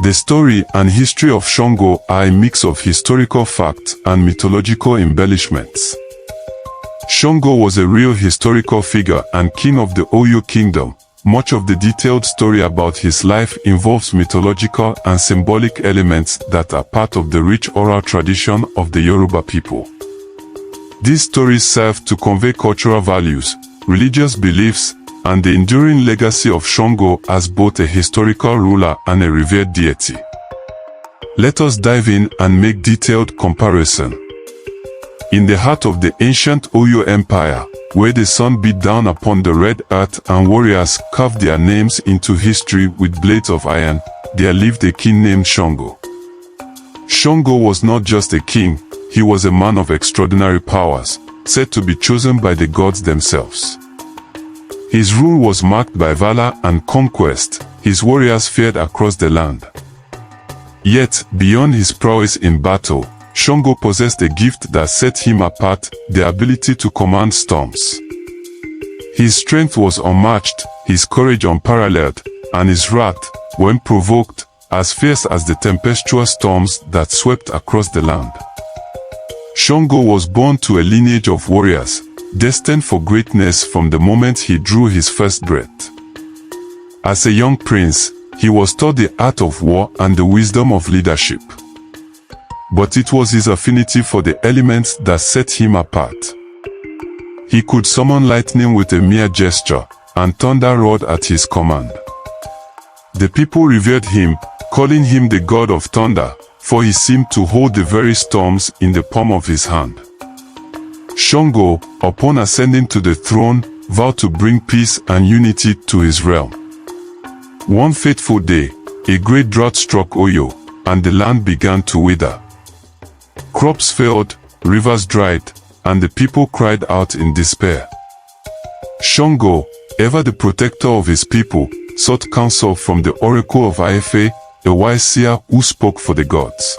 The story and history of Ṣàngó are a mix of historical facts and mythological embellishments. Ṣàngó was a real historical figure and king of the Oyo kingdom. Much of the detailed story about his life involves mythological and symbolic elements that are part of the rich oral tradition of the Yoruba people. These stories serve to convey cultural values, religious beliefs, and the enduring legacy of Ṣàngó as both a historical ruler and a revered deity. Let us dive in and make detailed comparison. In the heart of the ancient Oyo Empire, where the sun beat down upon the red earth and warriors carved their names into history with blades of iron, there lived a king named Ṣàngó. Ṣàngó was not just a king, he was a man of extraordinary powers, said to be chosen by the gods themselves. His rule was marked by valor and conquest. His warriors feared across the land. Yet, beyond his prowess in battle, Ṣàngó possessed a gift that set him apart, the ability to command storms. His strength was unmatched, his courage unparalleled, and his wrath, when provoked, as fierce as the tempestuous storms that swept across the land. Ṣàngó was born to a lineage of warriors, destined for greatness from the moment he drew his first breath. As a young prince, he was taught the art of war and the wisdom of leadership. But it was his affinity for the elements that set him apart. He could summon lightning with a mere gesture, and thunder roared at his command. The people revered him, calling him the god of thunder, for he seemed to hold the very storms in the palm of his hand. Ṣàngó, upon ascending to the throne, vowed to bring peace and unity to his realm. One fateful day, a great drought struck Oyo, and the land began to wither. Crops failed, rivers dried, and the people cried out in despair. Ṣàngó, ever the protector of his people, sought counsel from the oracle of Ife, a wise seer who spoke for the gods.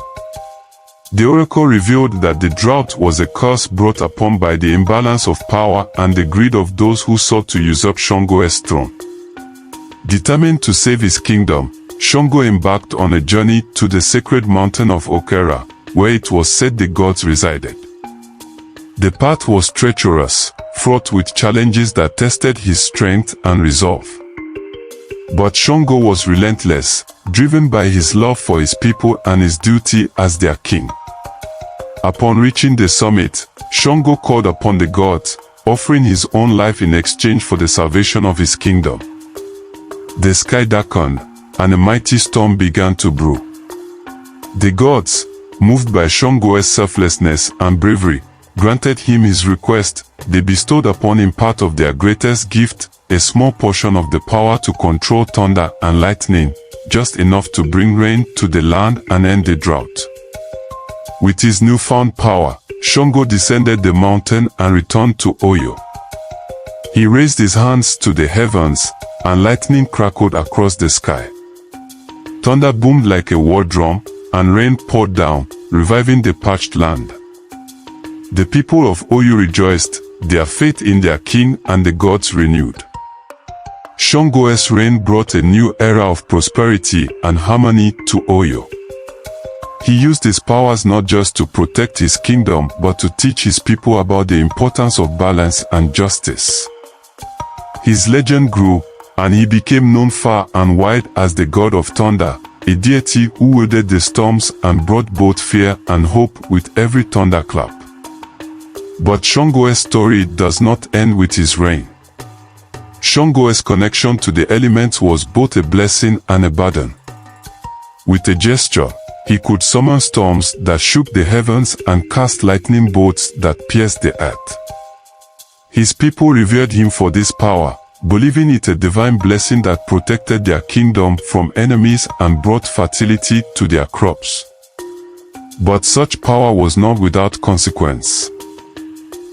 The oracle revealed that the drought was a curse brought upon by the imbalance of power and the greed of those who sought to usurp Ṣàngó's throne. Determined to save his kingdom, Ṣàngó embarked on a journey to the sacred mountain of Okera, where it was said the gods resided. The path was treacherous, fraught with challenges that tested his strength and resolve. But Ṣàngó was relentless, driven by his love for his people and his duty as their king. Upon reaching the summit, Ṣàngó called upon the gods, offering his own life in exchange for the salvation of his kingdom. The sky darkened, and a mighty storm began to brew. The gods, moved by Ṣàngó's selflessness and bravery, granted him his request. They bestowed upon him part of their greatest gift, a small portion of the power to control thunder and lightning, just enough to bring rain to the land and end the drought. With his newfound power, Ṣàngó descended the mountain and returned to Oyo. He raised his hands to the heavens, and lightning crackled across the sky. Thunder boomed like a war drum, and rain poured down, reviving the parched land. The people of Oyo rejoiced, their faith in their king and the gods renewed. Ṣàngó's reign brought a new era of prosperity and harmony to Oyo. He used his powers not just to protect his kingdom but to teach his people about the importance of balance and justice. His legend grew, and he became known far and wide as the god of thunder, a deity who wielded the storms and brought both fear and hope with every thunderclap. But Ṣàngó's story does not end with his reign. Ṣàngó's connection to the elements was both a blessing and a burden. With a gesture, he could summon storms that shook the heavens and cast lightning bolts that pierced the earth. His people revered him for this power, believing it a divine blessing that protected their kingdom from enemies and brought fertility to their crops. But such power was not without consequence.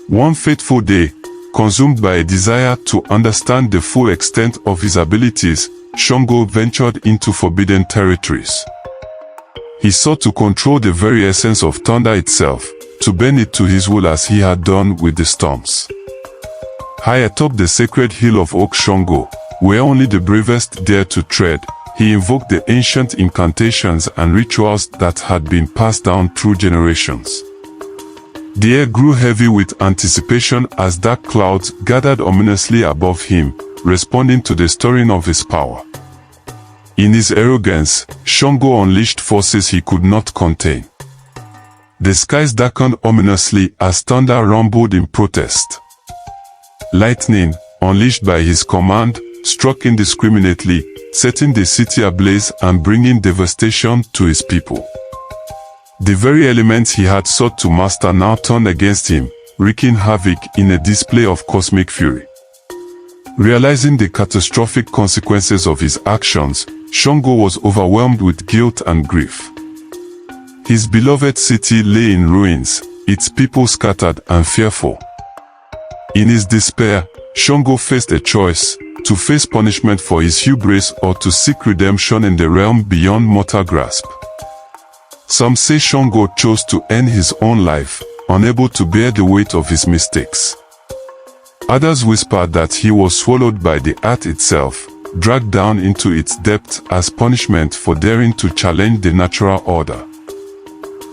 One fateful day, consumed by a desire to understand the full extent of his abilities, Ṣàngó ventured into forbidden territories. He sought to control the very essence of thunder itself, to bend it to his will as he had done with the storms. High atop the sacred hill of Oak Ṣàngó, where only the bravest dared to tread, he invoked the ancient incantations and rituals that had been passed down through generations. The air grew heavy with anticipation as dark clouds gathered ominously above him, responding to the stirring of his power. In his arrogance, Ṣàngó unleashed forces he could not contain. The skies darkened ominously as thunder rumbled in protest. Lightning, unleashed by his command, struck indiscriminately, setting the city ablaze and bringing devastation to his people. The very elements he had sought to master now turned against him, wreaking havoc in a display of cosmic fury. Realizing the catastrophic consequences of his actions, Ṣàngó was overwhelmed with guilt and grief. His beloved city lay in ruins, its people scattered and fearful. In his despair, Ṣàngó faced a choice: to face punishment for his hubris or to seek redemption in the realm beyond mortal grasp. Some say Ṣàngó chose to end his own life, unable to bear the weight of his mistakes. Others whispered that he was swallowed by the earth itself, dragged down into its depths as punishment for daring to challenge the natural order.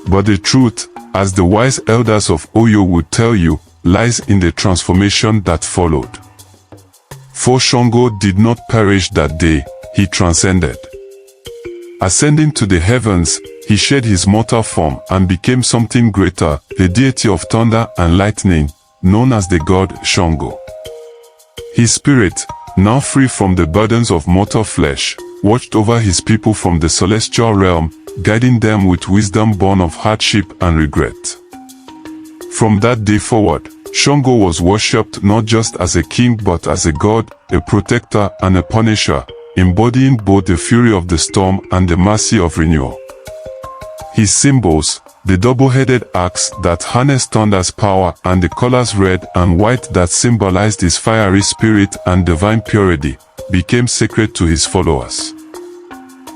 But the truth, as the wise elders of Oyo would tell you, lies in the transformation that followed. For Ṣàngó did not perish that day, he transcended. Ascending to the heavens, he shed his mortal form and became something greater, the deity of thunder and lightning, known as the god Ṣàngó. His spirit, now free from the burdens of mortal flesh, watched over his people from the celestial realm, guiding them with wisdom born of hardship and regret. From that day forward, Ṣàngó was worshipped not just as a king but as a god, a protector and a punisher, embodying both the fury of the storm and the mercy of renewal. His symbols, the double-headed axe that harnessed thunder's power and the colors red and white that symbolized his fiery spirit and divine purity, became sacred to his followers.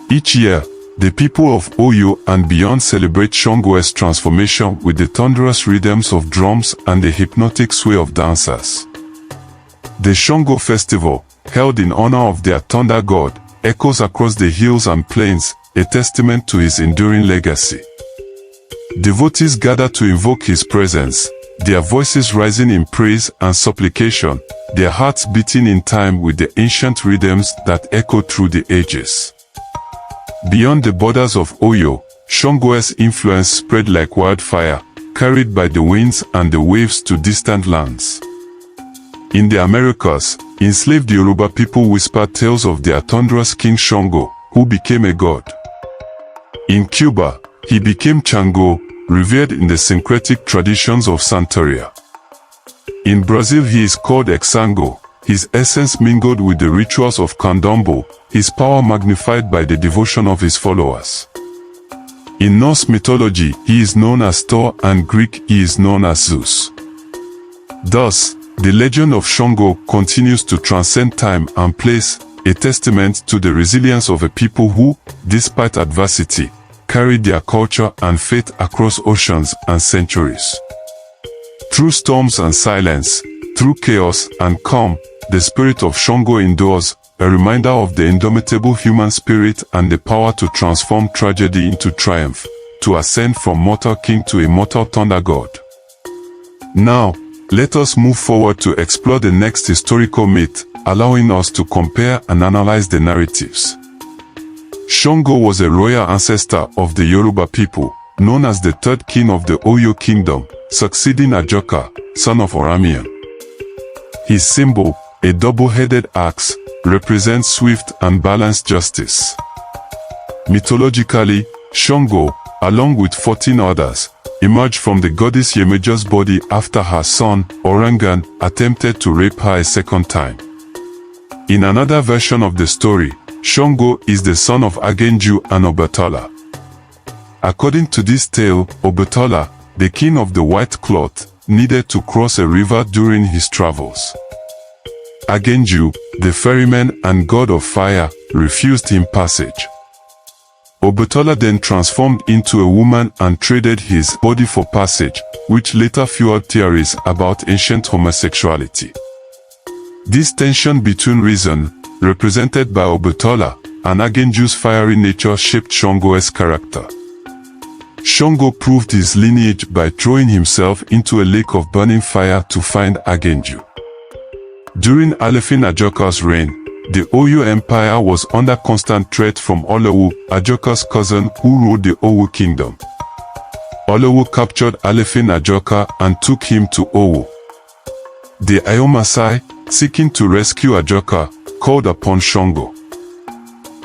Each year, the people of Oyo and beyond celebrate Ṣàngó's transformation with the thunderous rhythms of drums and the hypnotic sway of dancers. The Ṣàngó festival, held in honor of their thunder god, echoes across the hills and plains, a testament to his enduring legacy. Devotees gather to invoke his presence, their voices rising in praise and supplication, their hearts beating in time with the ancient rhythms that echo through the ages. Beyond the borders of Oyo, Ṣàngó's influence spread like wildfire, carried by the winds and the waves to distant lands. In the Americas, enslaved Yoruba people whispered tales of their thunderous king Ṣàngó, who became a god. In Cuba, he became Ṣàngó, revered in the syncretic traditions of Santeria. In Brazil he is called Xangô, his essence mingled with the rituals of Candomblé, his power magnified by the devotion of his followers. In Norse mythology he is known as Thor and Greek he is known as Zeus. Thus, the legend of Ṣàngó continues to transcend time and place, a testament to the resilience of a people who, despite adversity, carried their culture and faith across oceans and centuries. Through storms and silence, through chaos and calm, the spirit of Ṣàngó endures, a reminder of the indomitable human spirit and the power to transform tragedy into triumph, to ascend from mortal king to immortal thunder god. Now, let us move forward to explore the next historical myth, allowing us to compare and analyze the narratives. Ṣàngó was a royal ancestor of the Yoruba people, known as the third king of the Oyo kingdom, succeeding Ajoka, son of Oramiyan. His symbol, a double-headed axe, represents swift and balanced justice. Mythologically, Ṣàngó, along with 14 others, emerged from the goddess Yemeja's body after her son, Orangan, attempted to rape her a second time. In another version of the story, Ṣàngó is the son of Agenju and Ọbàtálá. According to this tale, Ọbàtálá, the king of the white cloth, needed to cross a river during his travels. Agenju, the ferryman and god of fire, refused him passage. Ọbàtálá then transformed into a woman and traded his body for passage, which later fueled theories about ancient homosexuality. This tension between reason, represented by Ọbàtálá, and Agenju's fiery nature shaped Ṣàngó's character. Ṣàngó proved his lineage by throwing himself into a lake of burning fire to find Agenju. During Alefin Ajoka's reign, the Oyo Empire was under constant threat from Olowu, Ajoka's cousin who ruled the Owo kingdom. Olowu captured Alefin Ajoka and took him to Owo. The Ayomasai, seeking to rescue Ajoka, called upon Ṣàngó.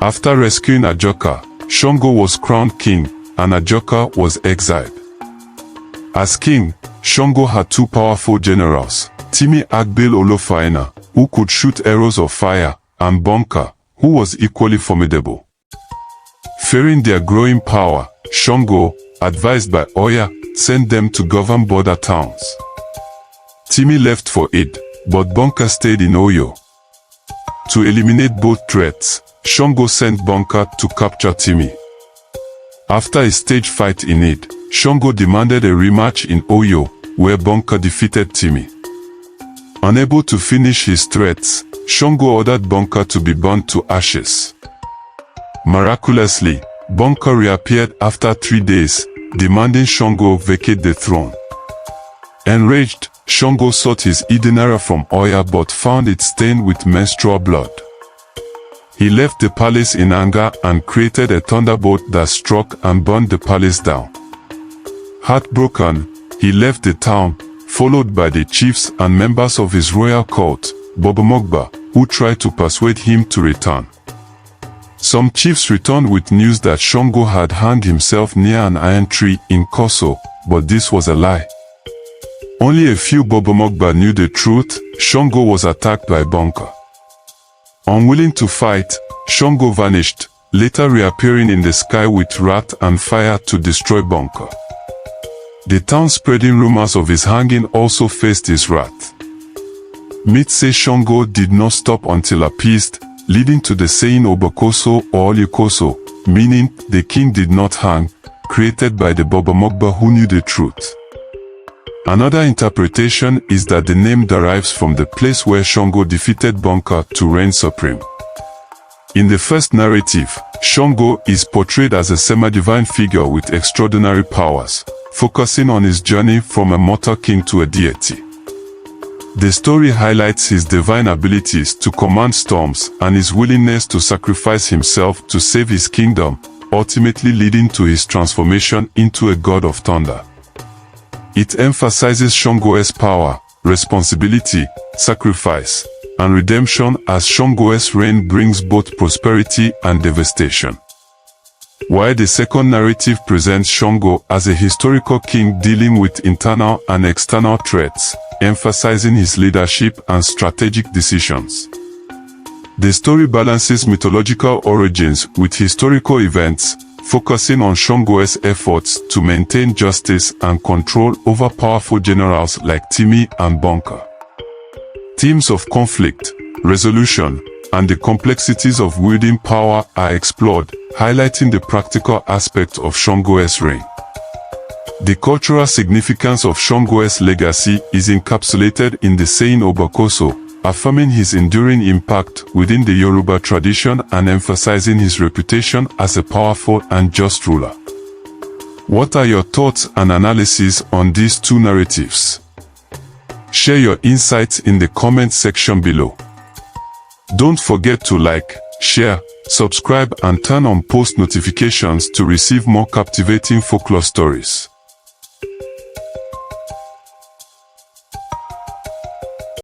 After rescuing Ajoka, Ṣàngó was crowned king, and Ajoka was exiled. As king, Ṣàngó had two powerful generals, Timi Agbil Olofaina, who could shoot arrows of fire, and Bonka, who was equally formidable. Fearing their growing power, Ṣàngó, advised by Oya, sent them to govern border towns. Timi left for aid, but Bonka stayed in Oyo. To eliminate both threats, Ṣàngó sent Bonka to capture Timi. After a staged fight in it, Ṣàngó demanded a rematch in Oyo, where Bonka defeated Timi. Unable to finish his threats, Ṣàngó ordered Bonka to be burnt to ashes. Miraculously, Bonka reappeared after 3 days, demanding Ṣàngó vacate the throne. Enraged, Ṣàngó sought his Idinara from Oya but found it stained with menstrual blood. He left the palace in anger and created a thunderbolt that struck and burned the palace down. Heartbroken, he left the town, followed by the chiefs and members of his royal court, Bobomogba, who tried to persuade him to return. Some chiefs returned with news that Ṣàngó had hanged himself near an iron tree in Koso, but this was a lie. Only a few Bobomogba knew the truth. Ṣàngó was attacked by Bonka. Unwilling to fight, Ṣàngó vanished, later reappearing in the sky with wrath and fire to destroy Bonka. The town spreading rumors of his hanging also faced his wrath. Myths say Ṣàngó did not stop until appeased, leading to the saying OBAKOSO or Olikoso, meaning the king did not hang, created by the Bobomogba who knew the truth. Another interpretation is that the name derives from the place where Ṣàngó defeated Bonka to reign supreme. In the first narrative, Ṣàngó is portrayed as a semi-divine figure with extraordinary powers, focusing on his journey from a mortal king to a deity. The story highlights his divine abilities to command storms and his willingness to sacrifice himself to save his kingdom, ultimately leading to his transformation into a god of thunder. It emphasizes Ṣàngó's power, responsibility, sacrifice, and redemption as Ṣàngó's reign brings both prosperity and devastation. While the second narrative presents Ṣàngó as a historical king dealing with internal and external threats, emphasizing his leadership and strategic decisions. The story balances mythological origins with historical events, focusing on Ṣàngó's efforts to maintain justice and control over powerful generals like Timi and Bonka. Themes of conflict, resolution, and the complexities of wielding power are explored, highlighting the practical aspects of Ṣàngó's reign. The cultural significance of Ṣàngó's legacy is encapsulated in the saying OBAKOSO, affirming his enduring impact within the Yoruba tradition and emphasizing his reputation as a powerful and just ruler. What are your thoughts and analysis on these two narratives? Share your insights in the comment section below. Don't forget to like, share, subscribe and turn on post notifications to receive more captivating folklore stories.